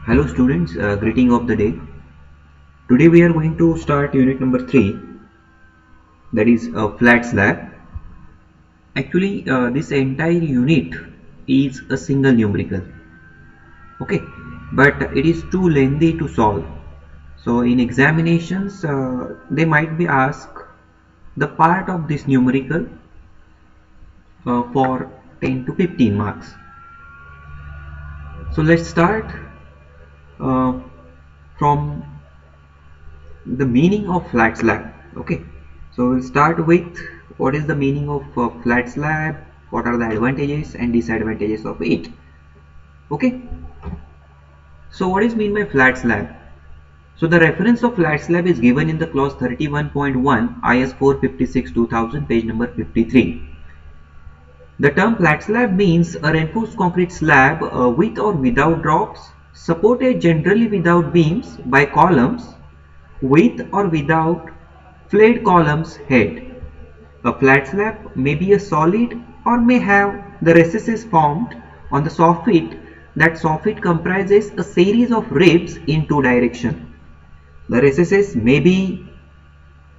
Hello students, greeting of the day. Today we are going to start unit number 3, that is a flat slab. Actually this entire unit is a single numerical, okay, but it is too lengthy to solve. So in examinations they might be asked the part of this numerical for 10 to 15 marks. So let's start uh, from the meaning of flat slab. Okay, so we'll start with what is the meaning of flat slab, what are the advantages and disadvantages of it. Okay, so what is mean by flat slab? So the reference of flat slab is given in the clause 31.1 IS 456 2000, page number 53. The term flat slab means a reinforced concrete slab with or without drops, supported generally without beams by columns, with or without flayed columns head. A flat slab may be a solid or may have the recesses formed on the soffit. That soffit comprises a series of ribs in two directions. The recesses may be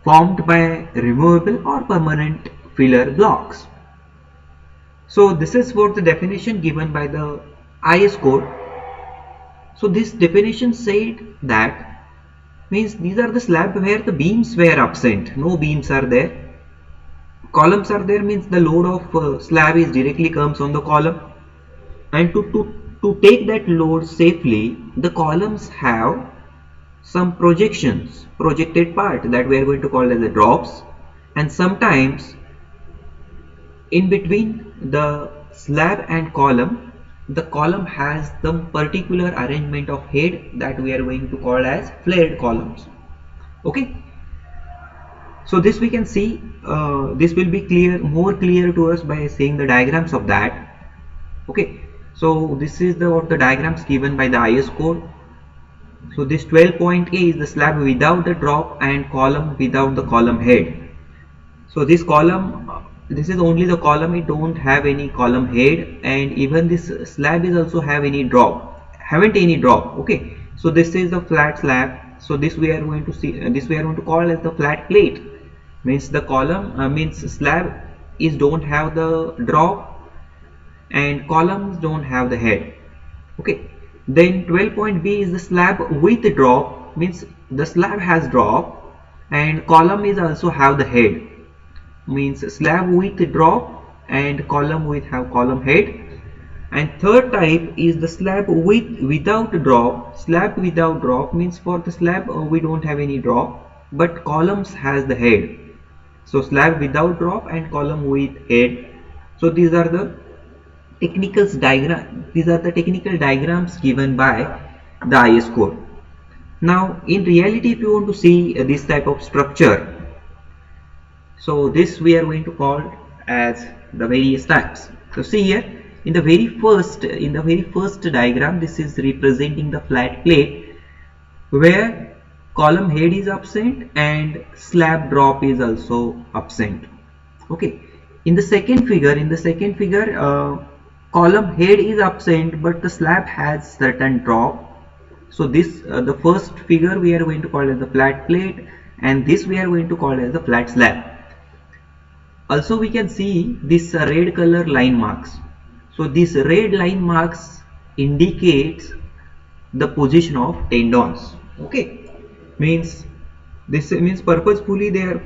formed by removable or permanent filler blocks. So this is what the definition given by the IS code. So this definition said that means these are the slab where the beams were absent, no beams are there. Columns are there means the load of slab is directly comes on the column, and to take that load safely, the columns have some projected part that we are going to call as the drops, and sometimes in between the slab and column, the column has the particular arrangement of head that we are going to call as flared columns. Okay, so this we can see, this will be more clear to us by seeing the diagrams of that. Okay, so this is what the diagrams given by the IS code. So this 12.A is the slab without the drop and column without the column head. So this column, this is only the column, it don't have any column head, and even this slab is also haven't any drop. Okay, so this is the flat slab. So this we are going to see, this we are going to call as the flat plate. Means the column means slab is don't have the drop and columns don't have the head. Okay, then 12.B is the slab with the drop, means the slab has drop and column is also have the head, means slab with the drop and column with have column head. And third type is the slab without drop. Slab without drop means for the slab we don't have any drop but columns has the head. So slab without drop and column with head. So these are the technical diagrams given by the IS code. Now in reality, if you want to see this type of structure, so this we are going to call as the various types. So see here, in the very first diagram, this is representing the flat plate where column head is absent and slab drop is also absent. Okay, in the second figure, column head is absent but the slab has certain drop. So this the first figure we are going to call as the flat plate, and this we are going to call as the flat slab. Also we can see this red color line marks. So this red line marks indicates the position of tendons. Okay, means this means purposefully they are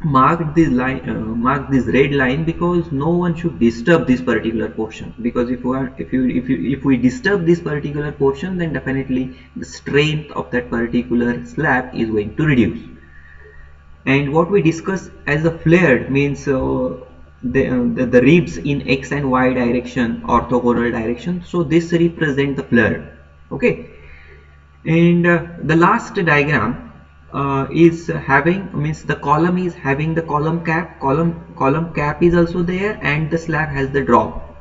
marked this line, mark this red line, because no one should disturb this particular portion, because if we disturb this particular portion, then definitely the strength of that particular slab is going to reduce. And what we discuss as a flared means the ribs in x and y direction, orthogonal direction, so this represent the flared. Okay, and the last diagram is having, means the column is having the column cap is also there, and the slab has the drop.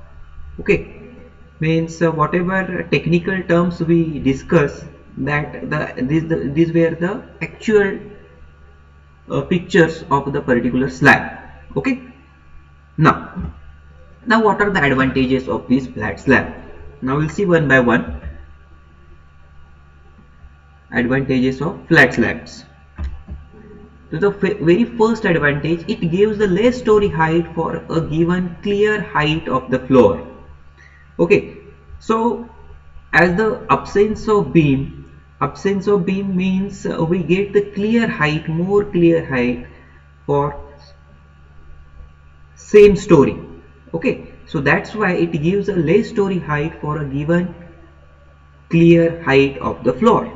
Okay, means whatever technical terms we discuss, that these were the actual pictures of the particular slab. Okay, now what are the advantages of this flat slab? Now we'll see one by one. advantages of flat slabs. So the very first advantage, it gives the less story height for a given clear height of the floor. Okay, so as the absence of beam means we get the clear height, more clear height for same story. Okay, so that's why it gives a less story height for a given clear height of the floor.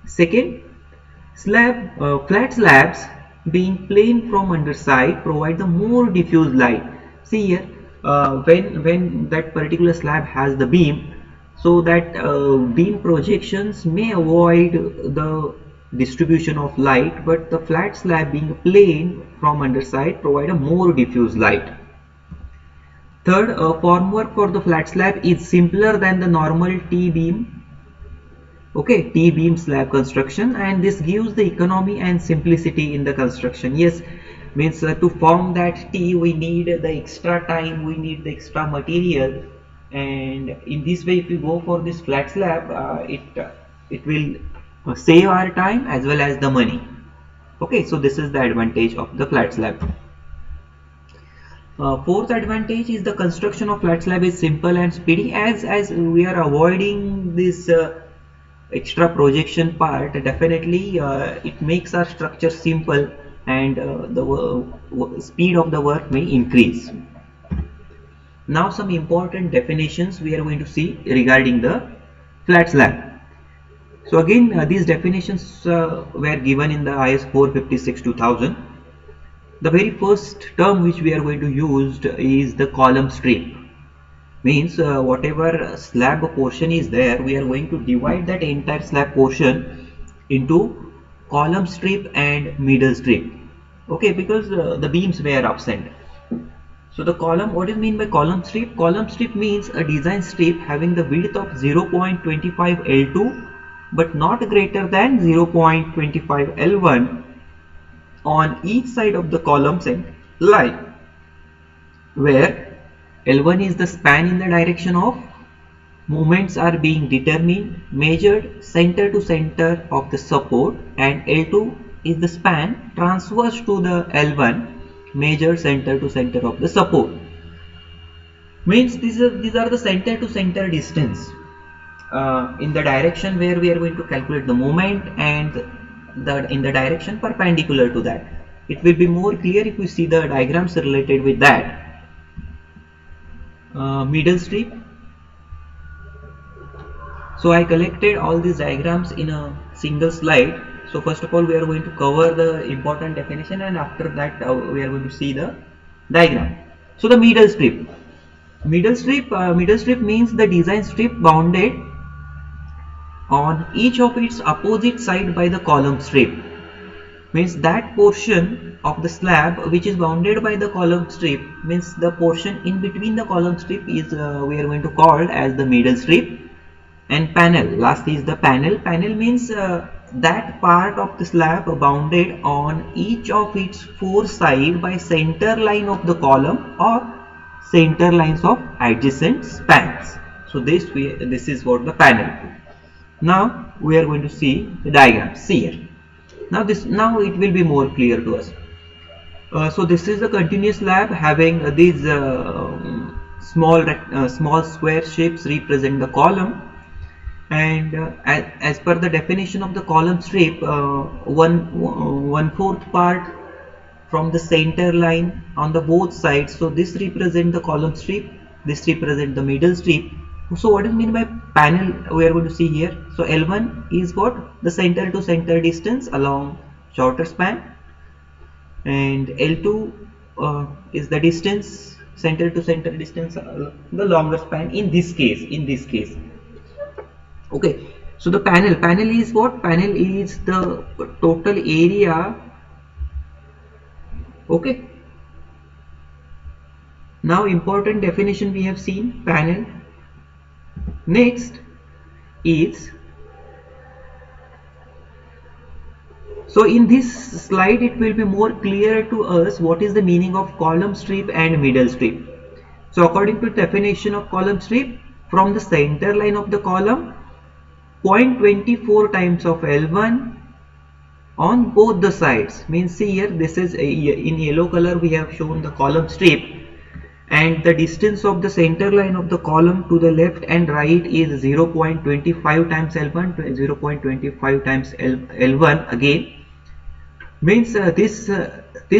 Second, flat slabs being plain from underside provide the more diffuse light. See here, when that particular slab has the beam, so that beam projections may avoid the distribution of light, but the flat slab being plain from underside provide a more diffuse light. Third, formwork for the flat slab is simpler than the normal T-beam. Okay, T-beam slab construction, and this gives the economy and simplicity in the construction. Yes, means to form that T we need the extra time, we need the extra material, and in this way if we go for this flat slab, it will save our time as well as the money. Okay, so this is the advantage of the flat slab. Fourth advantage is the construction of flat slab is simple and speedy, as we are avoiding this extra projection part. Definitely it makes our structure simple, and the speed of the work may increase. Now some important definitions we are going to see regarding the flat slab. So again, these definitions were given in the IS 456-2000. The very first term which we are going to use is the column strip. Means whatever slab portion is there, we are going to divide that entire slab portion into column strip and middle strip. Okay, because the beams were absent. So the column, what is mean by column strip? Column strip means a design strip having the width of 0.25 L2 but not greater than 0.25 L1 on each side of the column center line, where L1 is the span in the direction of movements are being determined, measured center to center of the support, and L2 is the span transverse to the L1, measured center to center of the support. Means these are the center to center distance in the direction where we are going to calculate the moment, and in the direction perpendicular to that. It will be more clear if we see the diagrams related with that. Middle strip. So I collected all these diagrams in a single slide. So first of all we are going to cover the important definition, and after that we are going to see the diagram. So the middle strip. Middle strip means the design strip bounded on each of its opposite side by the column strip. Means that portion of the slab which is bounded by the column strip, means the portion in between the column strip is we are going to call as the middle strip. And panel, last is the panel. Panel means that part of the slab bounded on each of its four sides by center line of the column or center lines of adjacent spans. So this is what the panel. Now we are going to see the diagram. See here. Now it will be more clear to us. So this is the continuous slab having these small square shapes represent the column, and as per the definition of the column strip, one fourth part from the center line on the both sides. So this represent the column strip, this represent the middle strip. So what is mean by panel we are going to see here. So L1 is what? The center to center distance along shorter span, and L2 is the distance, center to center distance the longer span in this case. Okay, so the panel is what? Panel is the total area. Okay, now important definition we have seen panel. Next is, so in this slide it will be more clear to us what is the meaning of column strip and middle strip. So according to definition of column strip, from the center line of the column 0.24 times of L1 on both the sides. Means see here, this is in yellow color we have shown the column strip, and the distance of the center line of the column to the left and right is 0.25 times L1, 0.25 times L1 again. Means this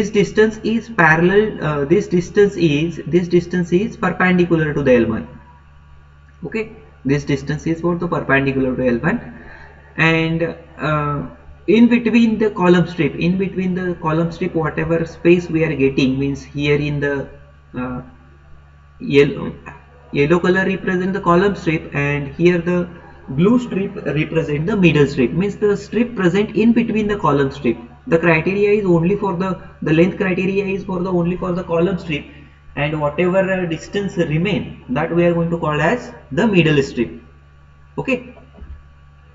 distance is parallel, this distance is perpendicular to the L1. Okay, this distance is what the perpendicular to L1, and in between the column strip, whatever space we are getting, means here in the uh, yellow color represent the column strip, and here the blue strip represent the middle strip. Means the strip present in between the column strip. The criteria is only for the length criteria is for the only for the column strip, and whatever distance remain, that we are going to call as the middle strip. Okay,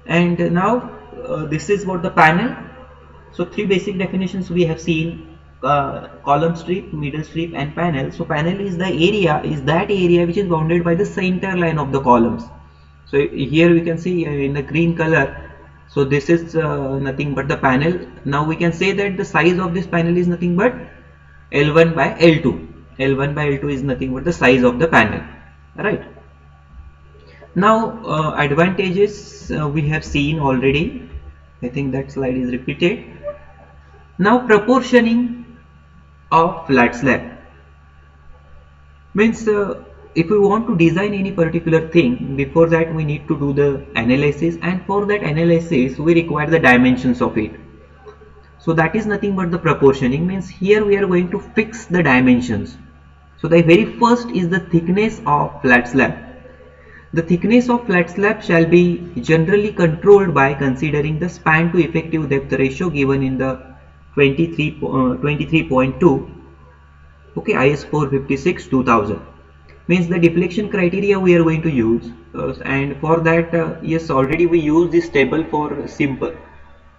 and now this is what the panel. So three basic definitions we have seen: column strip, middle strip, and panel. So panel is that area which is bounded by the center line of the columns. So here we can see in the green color, so this is nothing but the panel. Now we can say that the size of this panel is nothing but L1 by L2. L1 by L2 is nothing but the size of the panel, right? Now advantages we have seen already. I think that slide is repeated. Now proportioning of flat slab. Means if we want to design any particular thing, before that we need to do the analysis, and for that analysis we require the dimensions of it. So that is nothing but the proportioning. Means here we are going to fix the dimensions. So the very first is the thickness of flat slab. The thickness of flat slab shall be generally controlled by considering the span to effective depth ratio given in the 23.2 okay, IS 456 2000. Means the deflection criteria we are going to use, and for that yes, already we use this table for simple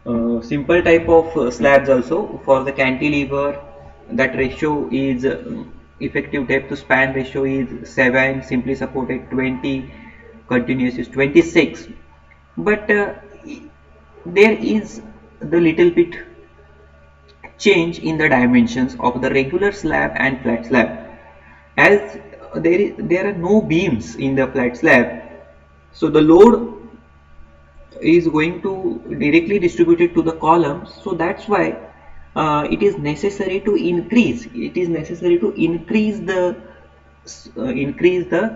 type of slabs also. For the cantilever, that ratio is effective depth to span ratio is 7, simply supported 20, continuous is 26. But there is the little bit change in the dimensions of the regular slab and flat slab, as there are no beams in the flat slab. So the load is going to directly distributed to the columns. So that's why it is necessary to increase the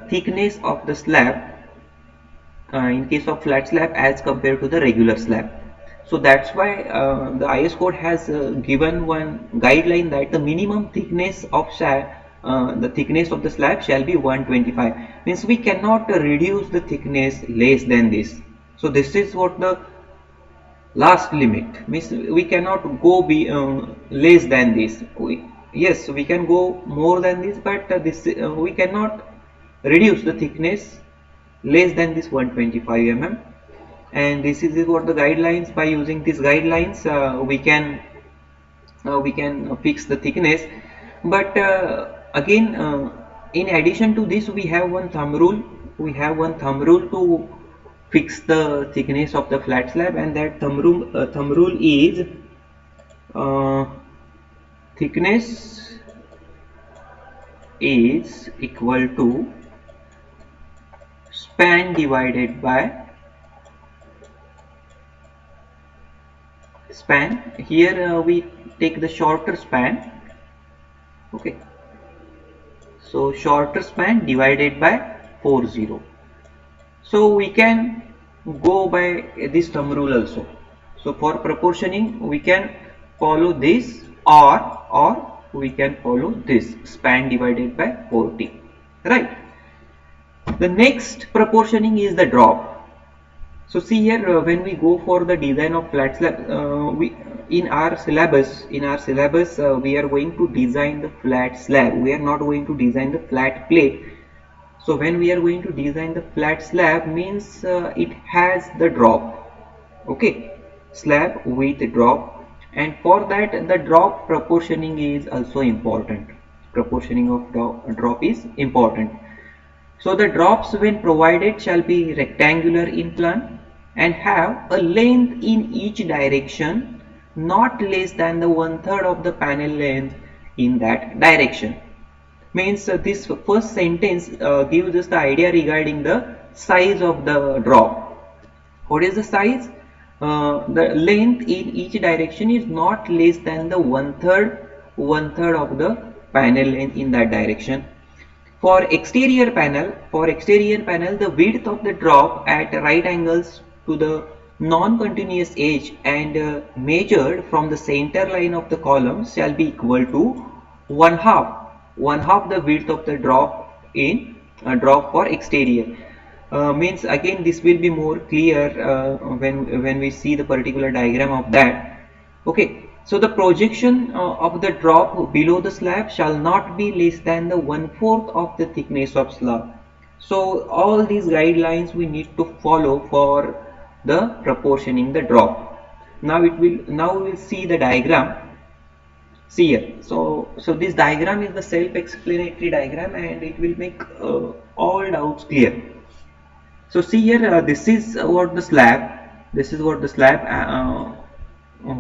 thickness of the slab in case of flat slab as compared to the regular slab. So that's why the IS code has given one guideline that the minimum thickness of the thickness of the slab shall be 125. Means we cannot reduce the thickness less than this. So this is what the last limit. Means we cannot go be less than this. Yes, we can go more than this, but we cannot reduce the thickness less than this 125 mm. And this is what the guidelines. By using these guidelines we can fix the thickness. But again in addition to this, we have one thumb rule to fix the thickness of the flat slab, and that thumb rule is thickness is equal to span divided by span. Here we take the shorter span. Okay, so shorter span divided by 40. So we can go by this thumb rule also. So for proportioning we can follow this, or we can follow this, span divided by 40, right? The next proportioning is the drop. So see here, when we go for the design of flat slab, in our syllabus we are going to design the flat slab. We are not going to design the flat plate. So when we are going to design the flat slab, means it has the drop. Okay, slab with drop, and for that the drop proportioning is also important. Proportioning of drop is important. So the drops when provided shall be rectangular in plan, and have a length in each direction not less than the 1/3 of the panel length in that direction. Means this first sentence gives us the idea regarding the size of the drop. What is the size? The length in each direction is not less than the one third of the panel length in that direction. For exterior panel, the width of the drop at right angles to the non-continuous edge and measured from the center line of the column shall be equal to one half the width of the drop in drop for exterior. Means again this will be more clear when we see the particular diagram of that. Okay, so the projection of the drop below the slab shall not be less than the 1/4 of the thickness of slab. So all these guidelines we need to follow for the proportioning the drop. Now we will see the diagram. See here. So this diagram is the self-explanatory diagram and it will make all doubts clear. So see here, this is what the slab. This is what the slab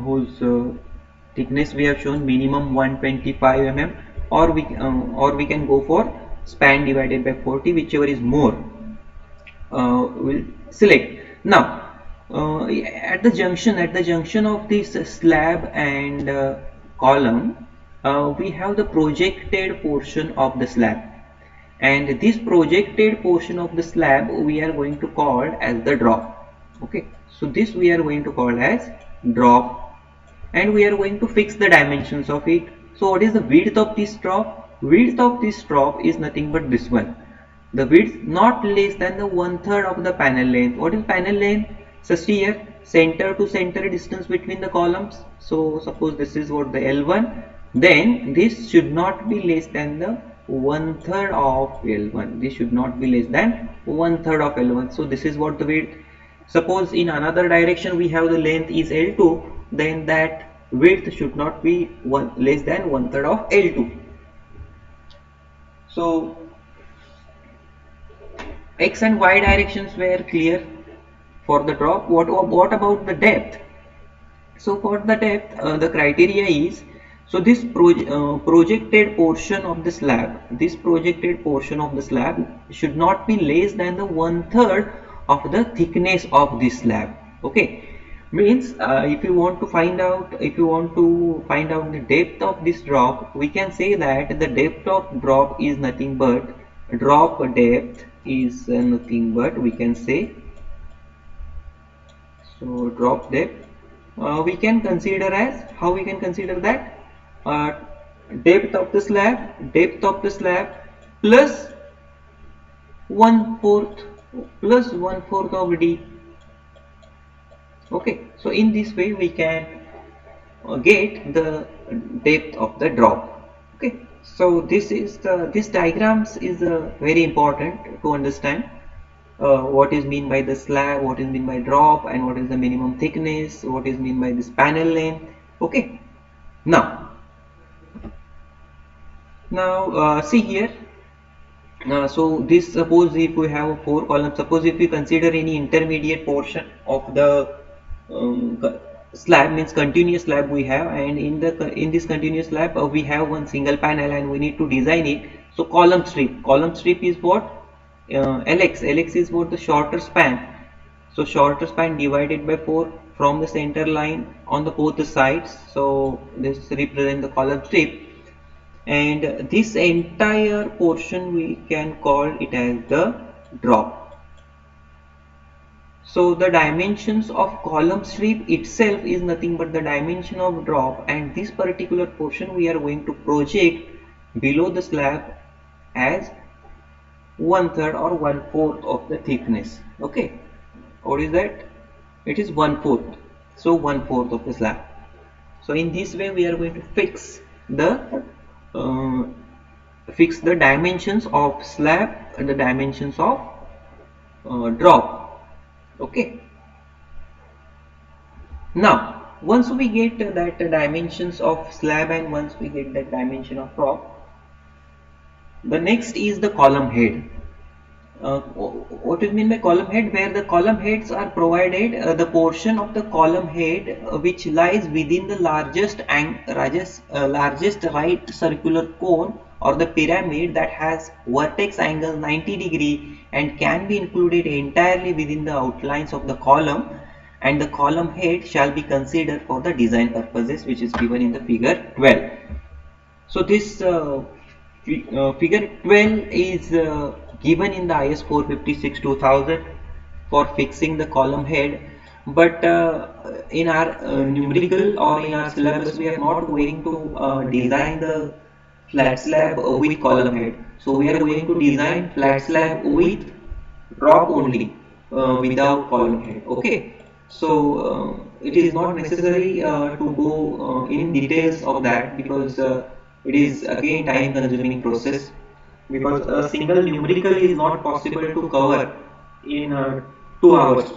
whose thickness we have shown minimum 125 mm, or we can go for span divided by 40, whichever is more. We'll select. Now at the junction of this slab and column, we have the projected portion of the slab, and this projected portion of the slab we are going to call as the drop. Okay, so this we are going to call as drop, and we are going to fix the dimensions of it. So what is the width of this drop? Width of this drop is nothing but this one. The width not less than the 1/3 of the panel length. What is panel length? So see here, center to center distance between the columns. So suppose this is what the L1, then this should not be less than the 1/3 of L1. This should not be less than 1/3 of L1. So this is what the width. Suppose in another direction we have the length is L2, then that width should not be less than 1/3 of L2. So X and Y directions were clear for the drop. What about the depth? So for the depth, the criteria is, so this projected portion of the slab, should not be less than the 1/3 of the thickness of this slab. Okay, means if you want to find out the depth of this drop, we can say that the depth of drop is nothing but drop depth is nothing but, we can say, so drop depth we can consider as, how we can consider that, depth of the slab plus 1/4 of d. Okay, so in this way we can get the depth of the drop. Okay, so this diagrams is very important to understand what is mean by the slab, what is mean by drop, and what is the minimum thickness, what is mean by this panel length. Okay, now see here. So this, suppose if we have 4 columns, suppose if we consider any intermediate portion of the slab, means continuous slab we have, and in this continuous slab we have one single panel and we need to design it. So column strip is what? LX is what? The shorter span. So shorter span divided by 4 from the center line on the both the sides. So this represent the column strip, and this entire portion we can call it as the drop. So the dimensions of column strip itself is nothing but the dimension of drop, and this particular portion we are going to project below the slab as 1/3 or 1/4 of the thickness. Okay, what is that? It is 1/4. So 1/4 of the slab. So in this way we are going to fix the dimensions of slab and the dimensions of drop. Okay, now once we get that dimensions of slab and once we get that dimension of drop, the next is the column head. What do you mean by column head? Where the column heads are provided, the portion of the column head which lies within the largest right circular cone or the pyramid that has vertex angle 90° and can be included entirely within the outlines of the column, and the column head shall be considered for the design purposes, which is given in the figure 12. So this figure 12 is given in the IS 456-2000 for fixing the column head, but in our numerical or in our syllabus we are not going to design the flat slab with column head. So we are going to design flat slab with drop only, without column head. Okay, so it is not necessary to go in details of that, because it is again time consuming process, because a single numerical is not possible to cover in 2 hours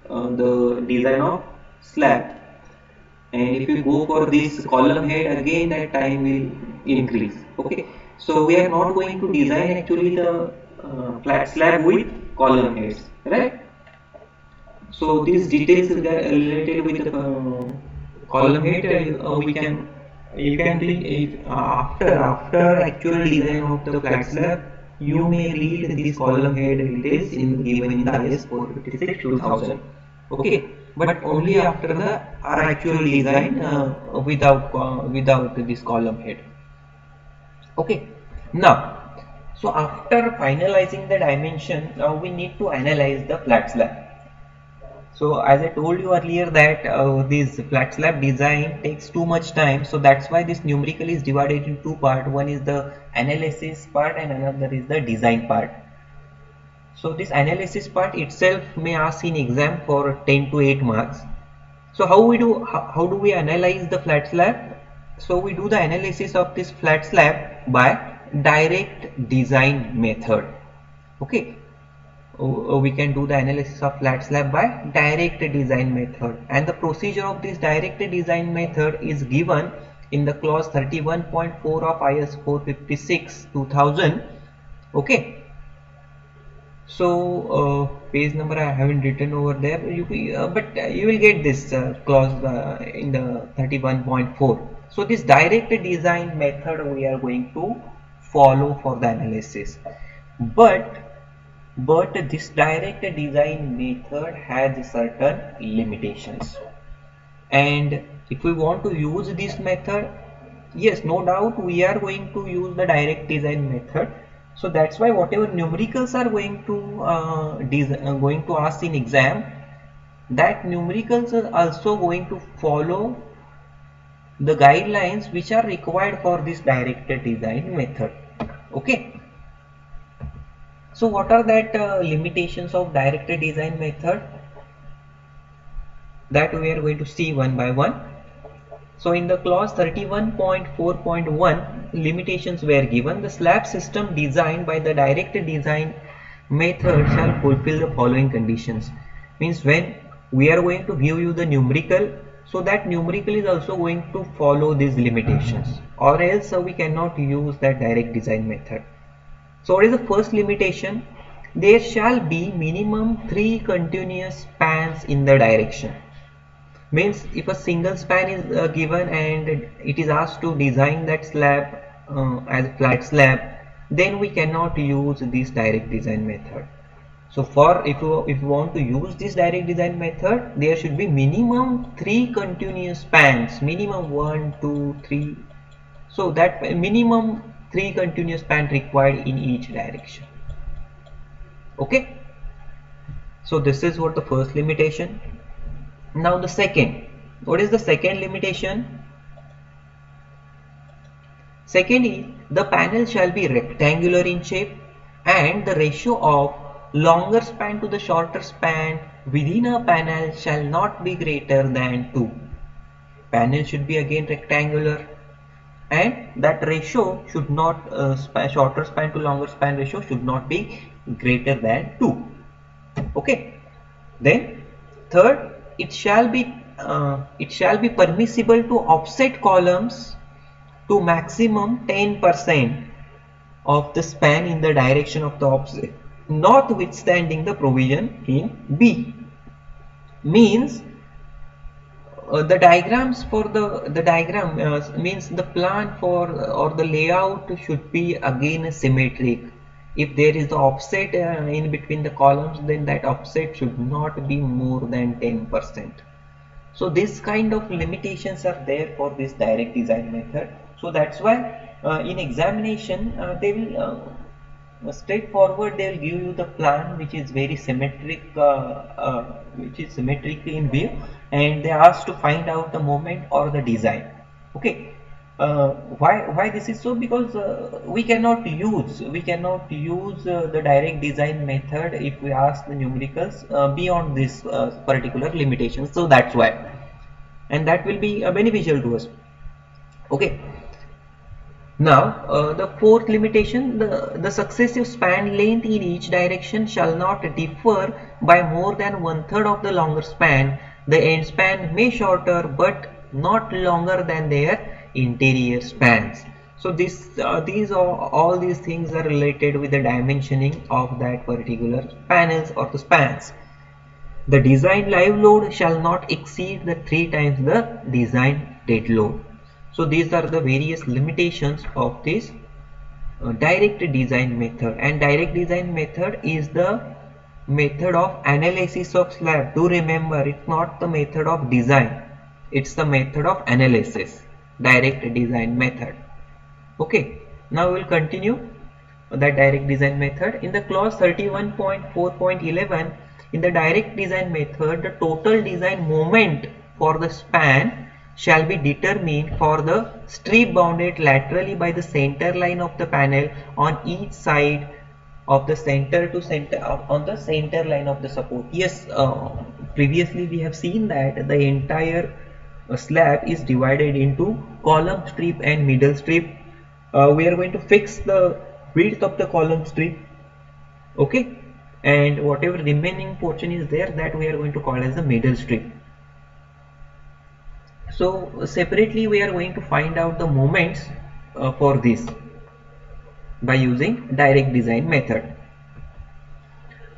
the design of slab, and if you go for this column head, again that time will increase. Okay, so we are not going to design actually the flat slab with column heads, right? So these details related with the column head, you can think if after actual design of the flat slab, you may read this column head details given in the IS 456-2000. Okay, but only after the our actual design without this column head. Okay, now so after finalizing the dimension, now we need to analyze the flat slab. So as I told you earlier that this flat slab design takes too much time, so that's why this numerical is divided in two parts. One is the analysis part and another is the design part. So this analysis part itself may ask in exam for 10 to 8 marks. So how do we analyze the flat slab? So we do the analysis of this flat slab by direct design method. Okay, we can do the analysis of flat slab by direct design method, and the procedure of this direct design method is given in the clause 31.4 of IS 456-2000. Okay, so page number I haven't written over there, but you will get this clause in the 31.4. so this direct design method we are going to follow for the analysis, but this direct design method has certain limitations, and if we want to use this method, yes, no doubt we are going to use the direct design method. So that's why whatever numericals are going to ask in exam, that numericals are also going to follow the guidelines which are required for this direct design method. Okay, so what are that limitations of direct design method? That we are going to see one by one. So in the clause 31.4.1, limitations were given. The slab system designed by the direct design method shall fulfill the following conditions. Means when we are going to give you the numerical, so that numerical is also going to follow these limitations, or else we cannot use that direct design method. So what is the first limitation? There shall be minimum 3 continuous spans in the direction. Means if a single span is given and it is asked to design that slab as a flat slab, then we cannot use this direct design method. So for if you want to use this direct design method, there should be minimum 3 continuous spans, minimum 1, 2, 3. So that minimum 3 continuous span required in each direction. Okay, so this is what the first limitation. Now the second, what is the second limitation? Second is the panel shall be rectangular in shape and the ratio of longer span to the shorter span within a panel shall not be greater than 2. Panel should be again rectangular, and that ratio should not shorter span to longer span ratio should not be greater than 2. Okay, then third, it shall be permissible to offset columns to maximum 10% of the span in the direction of the notwithstanding the provision in B. Means the diagrams for the diagram means the plan for or the layout should be again symmetric. If there is the offset in between the columns, then that offset should not be more than 10%. So this kind of limitations are there for this direct design method. So that's why in examination they will straightforward, they will give you the plan which is very symmetric, which is symmetric in view, and they ask to find out the moment or the design. Okay, why this is so? Because we cannot use the direct design method if we ask the numericals beyond this particular limitation. So that's why, and that will be beneficial to us. Okay. Now, the fourth limitation, the successive span length in each direction shall not differ by more than one-third of the longer span. The end span may shorter but not longer than their interior spans. So these are all these things are related with the dimensioning of that particular panels or the spans. The design live load shall not exceed the 3 times the design dead load. So these are the various limitations of this direct design method, and direct design method is the method of analysis of slab. Do remember, it's not the method of design, it's the method of analysis, direct design method. Okay, now we will continue that direct design method. In the clause 31.4.11, in the direct design method, the total design moment for the span shall be determined for the strip bounded laterally by the center line of the panel on each side of the center to center on the center line of the support. Yes, previously we have seen that the entire slab is divided into column strip and middle strip. We are going to fix the width of the column strip, okay, and whatever remaining portion is there, that we are going to call as the middle strip. So separately we are going to find out the moments for this by using direct design method.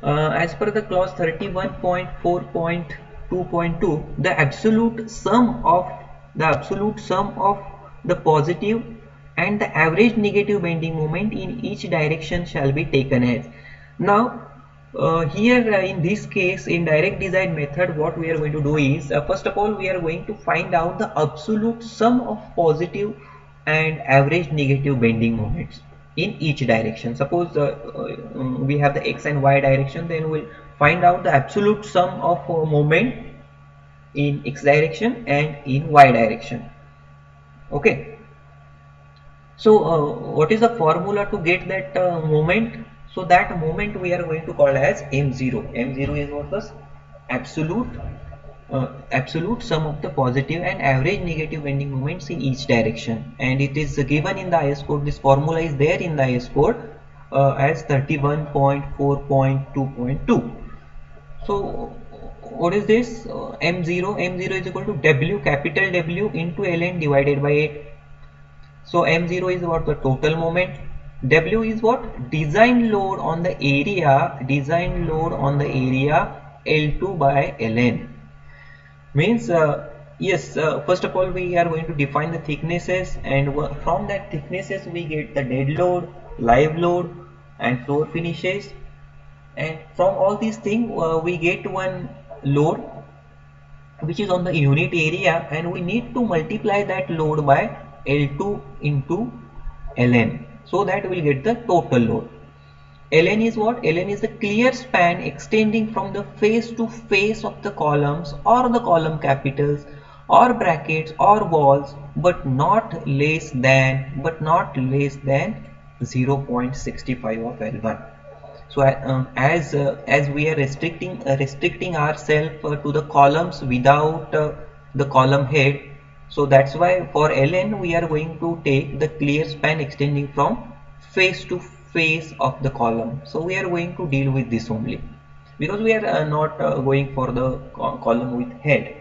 As per the clause 31.4.2.2, the absolute sum of the positive and the average negative bending moment in each direction shall be taken as. Now here in this case, in direct design method, what we are going to do is first of all we are going to find out the absolute sum of positive and average negative bending moments in each direction. Suppose we have the x and y direction, then we'll find out the absolute sum of moment in x direction and in y direction. Okay, so what is the formula to get that moment? So that moment we are going to call as M0. M0 is what? The absolute sum of the positive and average negative bending moments in each direction, and it is given in the IS code. This formula is there in the IS code as 31.4.2.2. So what is this? M0 is equal to W, capital W, into ln divided by 8. So M0 is what? The total moment. W is what? Design load on the area, L2 by Ln. Means yes, first of all we are going to define the thicknesses, and from that thicknesses we get the dead load, live load, and floor finishes, and from all these things we get one load which is on the unit area, and we need to multiply that load by L2 into Ln, so that we will get the total load. Ln is what? Ln is the clear span extending from the face to face of the columns or the column capitals or brackets or walls, but not less than 0.65 of L1. So as we are restricting ourselves to the columns without the column head, so that's why for Ln we are going to take the clear span extending from face to face of the column. So we are going to deal with this only, because we are not going for the column with head.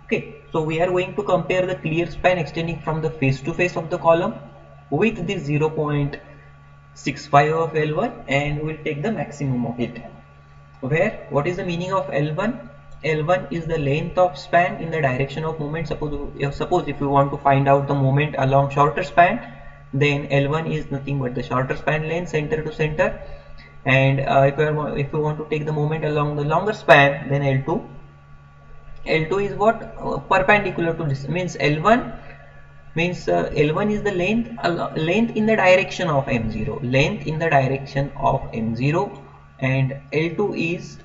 Okay, so we are going to compare the clear span extending from the face to face of the column with this 0.65 65 of L1 and we'll take the maximum of it. Where what is the meaning of L1? L1 is the length of span in the direction of movement. Suppose if you want to find out the moment along shorter span, then L1 is nothing but the shorter span length center to center, and if you want to take the moment along the longer span, then L2 is what? Perpendicular to this, means L1 means L1 is the length in the direction of M0, length in the direction of M0, and L2 is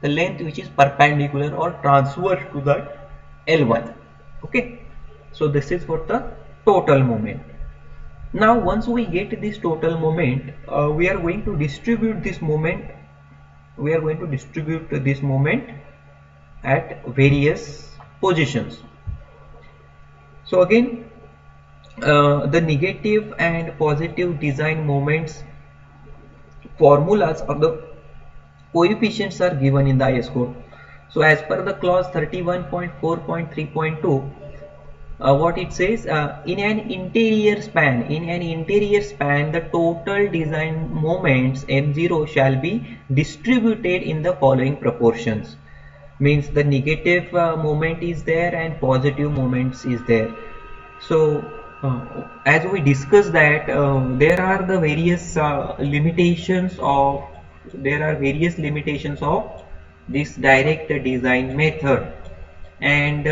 the length which is perpendicular or transverse to that L1. Okay, so this is for the total moment. Now once we get this total moment, we are going to distribute this moment at various positions. So again, the negative and positive design moments formulas of the coefficients are given in the IS code. So as per the clause 31.4.3.2, what it says, in an interior span, the total design moments M0 shall be distributed in the following proportions. Means the negative moment is there and positive moments is there. So as we discussed that there are various limitations of this direct design method, and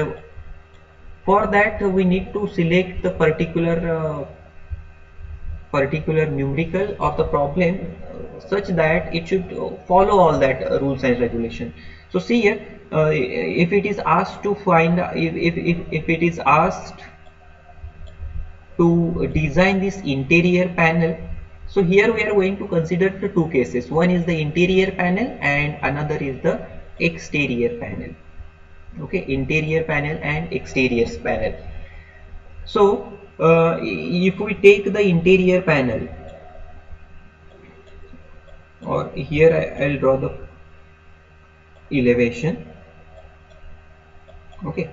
for that we need to select the particular numerical of the problem such that it should follow all that rules and regulation. So see here, if it is asked to find if it is asked to design this interior panel, so here we are going to consider the two cases. One is the interior panel and another is the exterior panel. Okay, interior panel and exterior panel. So if we take the interior panel, or here I'll draw the elevation. Okay,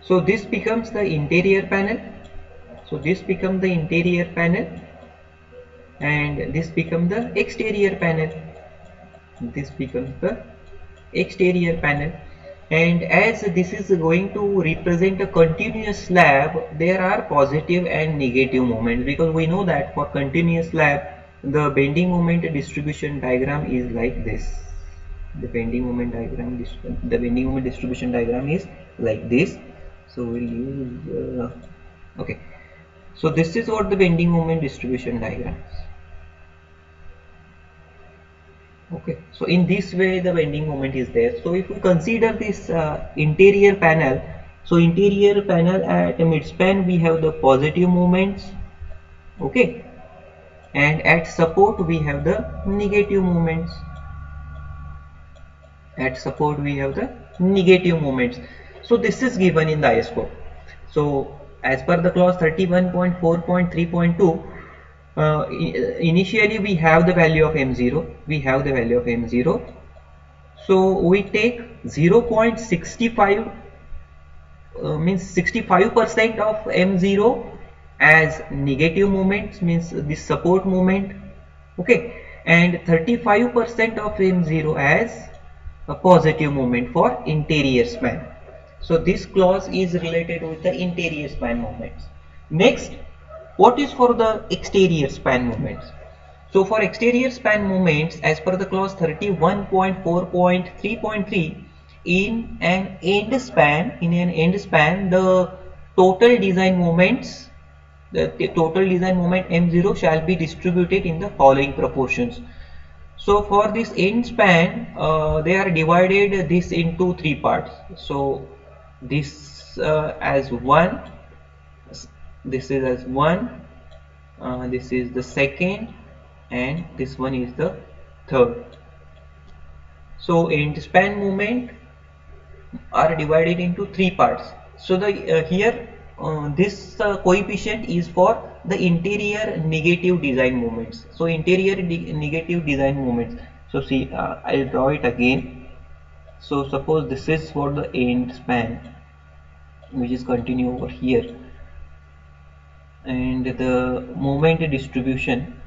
so this becomes the interior panel, and this becomes the exterior panel. And as this is going to represent a continuous slab, there are positive and negative moments, because we know that for continuous slab the bending moment distribution diagram is like this. The bending moment distribution diagram is like this. So we'll use okay, so this is what the bending moment distribution diagram is. Okay, so in this way the bending moment is there. So if we consider this interior panel, so interior panel at midspan we have the positive moments, okay, and at support we have the negative moments. So this is given in the IS code. So as per the clause 31.4.3.2, initially we have the value of M0. So we take 0.65 means 65% of M0 as negative moment, means this support moment, okay, and 35% of M0 as a positive moment for interior span. So this clause is related with the interior span moments. Next, what is for the exterior span moments? So for exterior span moments, as per the clause 31.4.3.3, in an end span, the total design moments, the total design moment M0 shall be distributed in the following proportions. So for this end span, they are divided this into three parts. So this as 1, this is as 1, this is the second, and this one is the third. So end span moment are divided into three parts. So the here this coefficient is for the interior negative design moments. So interior negative design moments. So see, I'll draw it again. So suppose this is for the end span. which is continue over here, and the moment distribution,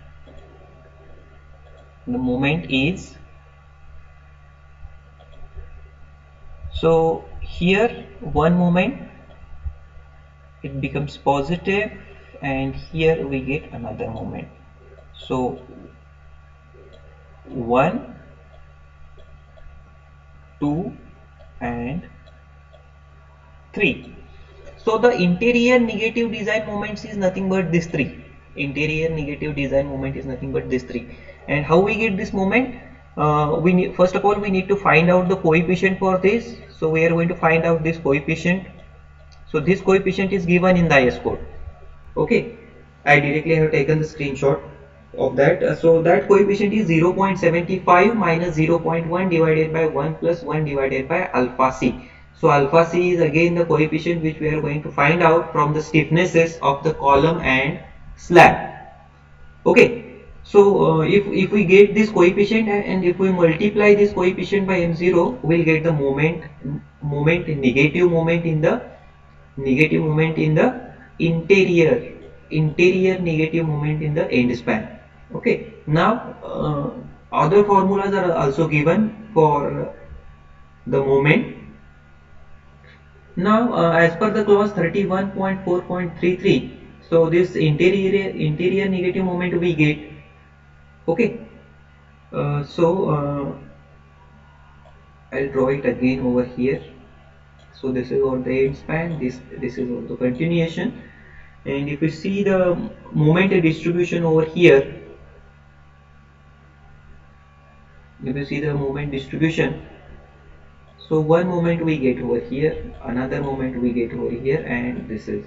the moment is, so here one moment it becomes positive, and here we get another moment. So 1, 2 and 3. So the interior negative design moments is nothing but this 3. Interior negative design moment is nothing but this 3. And how we get this moment? We need, first of all, we need to find out the coefficient for this. So we are going to find out this coefficient. So this coefficient is given in the IS code. Okay, I directly have taken the screenshot of that. So that coefficient is 0.75 minus 0.1 divided by 1 plus 1 divided by alpha c. So alpha c is again the coefficient which we are going to find out from the stiffnesses of the column and slab. Okay, so if we get this coefficient, and if we multiply this coefficient by m0, we'll get the negative moment in the interior negative moment in the end span. Okay, now other formulas are also given for the moment. Now as per the clause 31.4.33, so this interior negative moment we get. Okay, I'll draw it again over here. So this is all the end span, this is all the continuation. And if you see the moment distribution over here, if you see the moment distribution, so one moment we get over here, another moment we get over here, and this is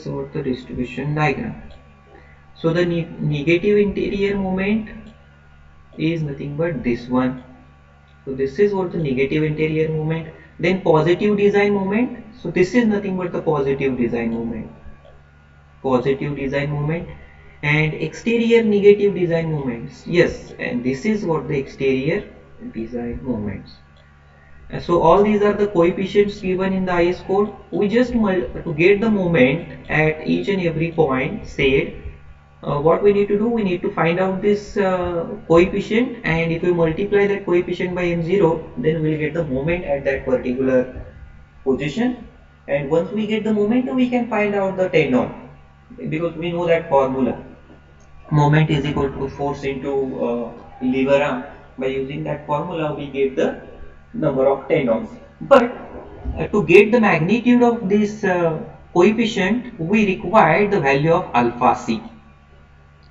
what the distribution diagram. So the negative interior moment is nothing but this one. So this is what the negative interior moment. Then positive design moment, so this is nothing but the positive design moment. And exterior negative design moments, yes, and this is what the exterior design moments. And so all these are the coefficients given in the IS code. We just to get the moment at each and every point said, what we need to do, we need to find out this coefficient, and if we multiply that coefficient by m0, then we'll get the moment at that particular position. And once we get the moment, we can find out the tendon, because we know that formula, moment is equal to force into lever arm. By using that formula we get the number of tendons. But to get the magnitude of this coefficient, we require the value of alpha c.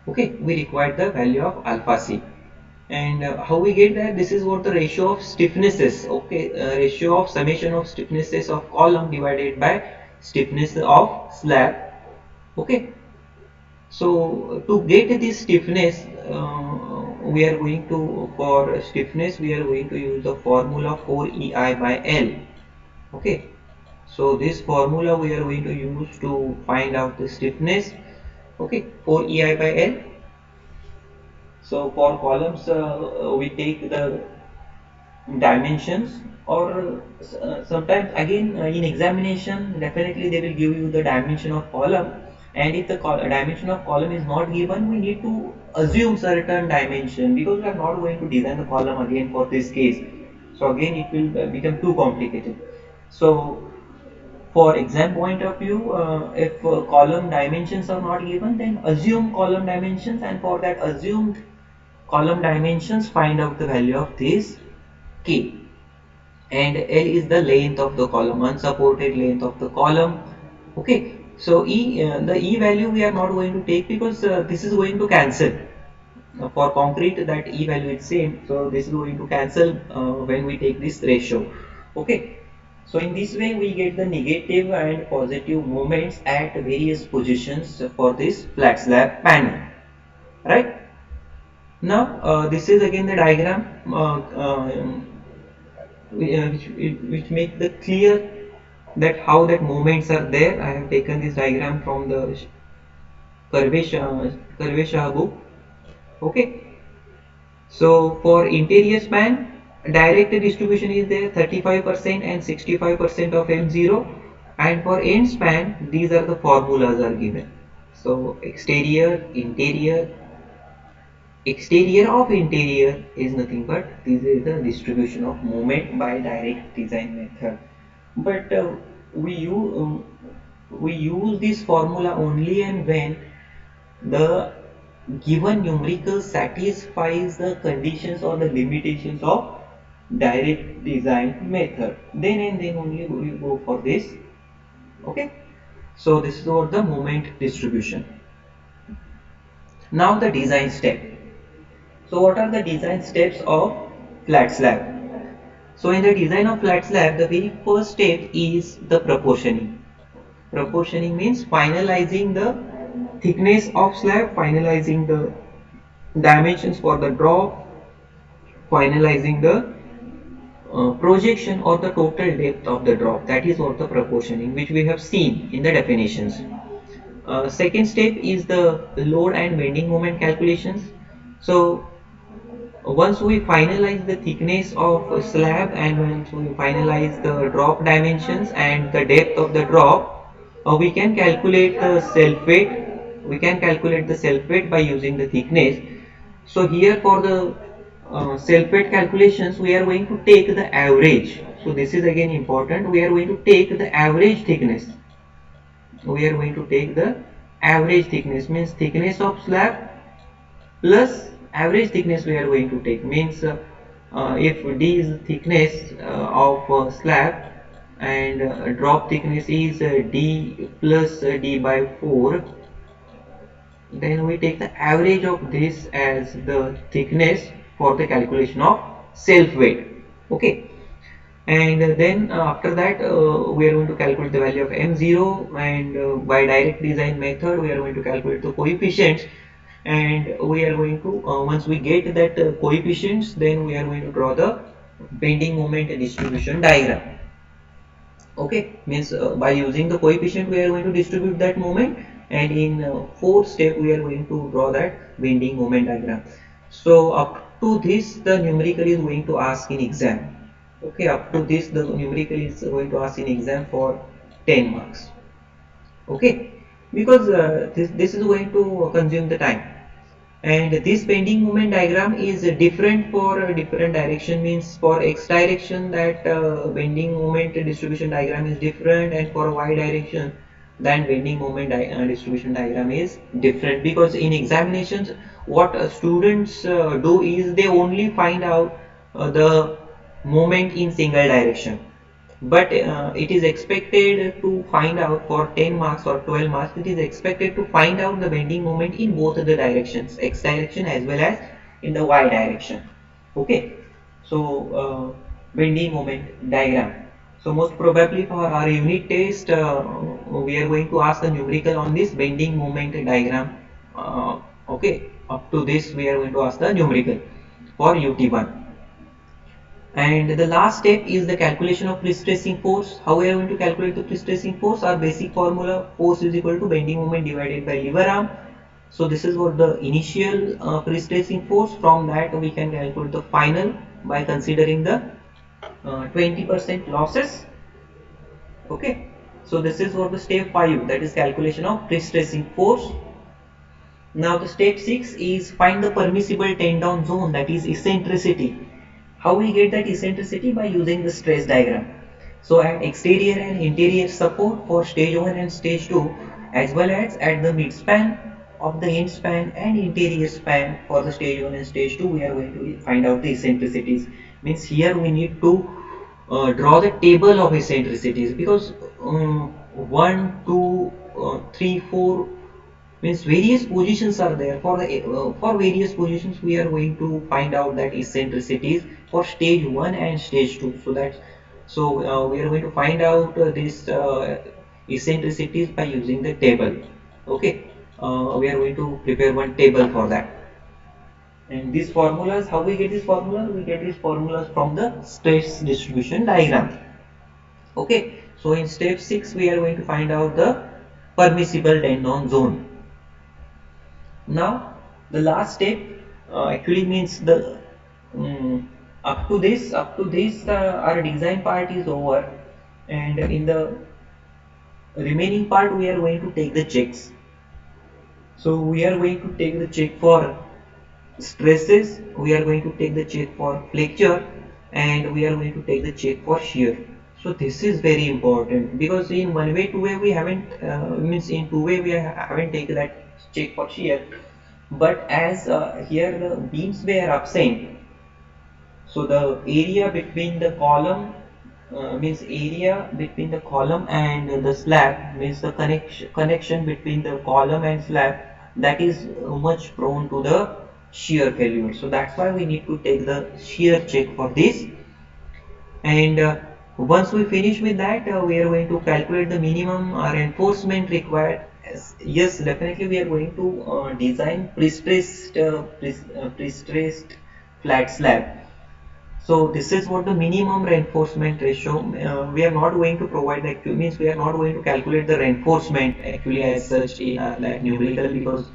Okay, we require the value of alpha c. And how we get that? This is what the ratio of stiffnesses. Okay, ratio of summation of stiffnesses of column divided by stiffness of slab. Okay, so to get this stiffness, we are going to, for stiffness we are going to use the formula 4EI by L. Okay, so this formula we are going to use to find out the stiffness. Okay, 4EI by L. So for columns we take the dimensions, or sometimes again in examination definitely they will give you the dimension of column, and if the dimension of column is not given, we need to assume certain dimension, because we are not going to design the column again for this case. So again it will become too complicated. So for exam point of view, if column dimensions are not given, then assume column dimensions, and for that assumed column dimensions find out the value of this K. And L is the length of the column, unsupported length of the column. Okay, so the E value we are not going to take, because this is going to cancel. For concrete, that E value is same, so this is going to cancel when we take this ratio. Okay, so in this way we get the negative and positive moments at various positions for this flat slab panel, right? Now this is again the diagram which make the clear that how that moments are there. I have taken this diagram from the Karve Shah book. Okay, so for interior span, direct distribution is there 35% and 65% of M0, and for end span these are the formulas are given. So exterior of interior is nothing but this is the distribution of moment by direct design method. But we use this formula only and when the given numerical satisfies the conditions or the limitations of direct design method, then and then only we will go for this. Okay, so this is about the moment distribution. Now the design step. So what are the design steps of flat slab? So in the design of flat slab, the very first step is the proportioning. Proportioning means finalizing the thickness of slab, finalizing the dimensions for the drop, finalizing the projection or the total depth of the drop. That is what the proportioning, which we have seen in the definitions. Second step is the load and bending moment calculations. So once we finalize the thickness of a slab and once we finalize the drop dimensions and the depth of the drop, we can calculate the self weight. We can calculate the self weight by using the thickness. So here for the self weight calculations, we are going to take the average. So this is again important. We are going to take the average thickness. We are going to take the average thickness, means thickness of slab plus average thickness we are going to take, means if D is thickness of slab and drop thickness is D plus D by 4, then we take the average of this as the thickness for the calculation of self weight. Okay, and then after that we are going to calculate the value of M0, and by direct design method we are going to calculate the coefficients, and we are going to once we get that coefficients, then we are going to draw the bending moment distribution diagram. Okay, means by using the coefficient we are going to distribute that moment, and in fourth step we are going to draw that bending moment diagram. So up to this the numerical is going to ask in exam. Okay, up to this the numerical is going to ask in exam for 10 marks. Okay, because this is going to consume the time, and this bending moment diagram is different for different direction, means for x direction that bending moment distribution diagram is different, and for y direction then bending moment distribution diagram is different, because in examinations what students do is they only find out the moment in single direction, but it is expected to find out for 10 marks or 12 marks, it is expected to find out the bending moment in both the directions, x direction as well as in the y direction. Okay, so bending moment diagram. So most probably for our unit test we are going to ask the numerical on this bending moment diagram. Okay, up to this we are going to ask the numerical for UT1. And the last step is the calculation of pre-stressing force. How we are going to calculate the pre-stressing force? Our basic formula, force is equal to bending moment divided by lever arm. So this is what the initial pre-stressing force. From that we can calculate the final by considering the 20% losses. Okay, so this is what the step 5, that is calculation of pre-stressing force. Now the step 6 is find the permissible tend-down zone, that is eccentricity. How we get that eccentricity? By using the stress diagram. So at exterior and interior support for stage 1 and stage 2, as well as at the mid span of the end span and interior span for the stage 1 and stage 2, we are going to find out the eccentricities. Means here we need to draw the table of eccentricities, because 1, 2, 3, 4 means various positions are there. For the for various positions we are going to find out that eccentricities for stage 1 and stage 2. So we are going to find out this eccentricities by using the table. Okay, we are going to prepare one table for that. And these formulas, how we get these formulas? We get these formulas from the stress distribution diagram. Okay, so in step 6 we are going to find out the permissible tend-on zone. Now the last step actually means the up to this our design part is over, and in the remaining part we are going to take the checks. So we are going to take the check for stresses, we are going to take the check for flexure, and we are going to take the check for shear. So this is very important, because in one way two way we haven't means in two way we haven't taken that check for shear, but as here the beams were absent, so the area between the column means area between the column and the slab, means the connection between the column and slab, that is much prone to the shear failure. So that's why we need to take the shear check for this. And once we finish with that, we are going to calculate the minimum reinforcement required. Yes, definitely we are going to design pre-stressed flat slab. So this is what the minimum reinforcement ratio. We are not going to provide the actual, means we are not going to calculate the reinforcement actually as such in like numerical, because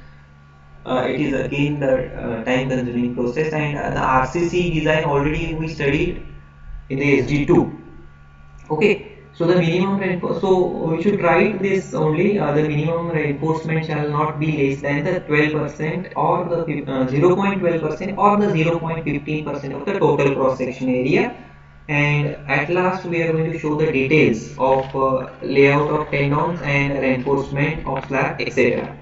it is again the time consuming process, and the RCC design already we studied in the SG2. Okay, so the minimum reinforcement, so we should write this only, the minimum reinforcement shall not be less than the 12% or the 0.12% or the 0.15% of the total cross section area. And at last we are going to show the details of layout of tendons and reinforcement of slab, etc.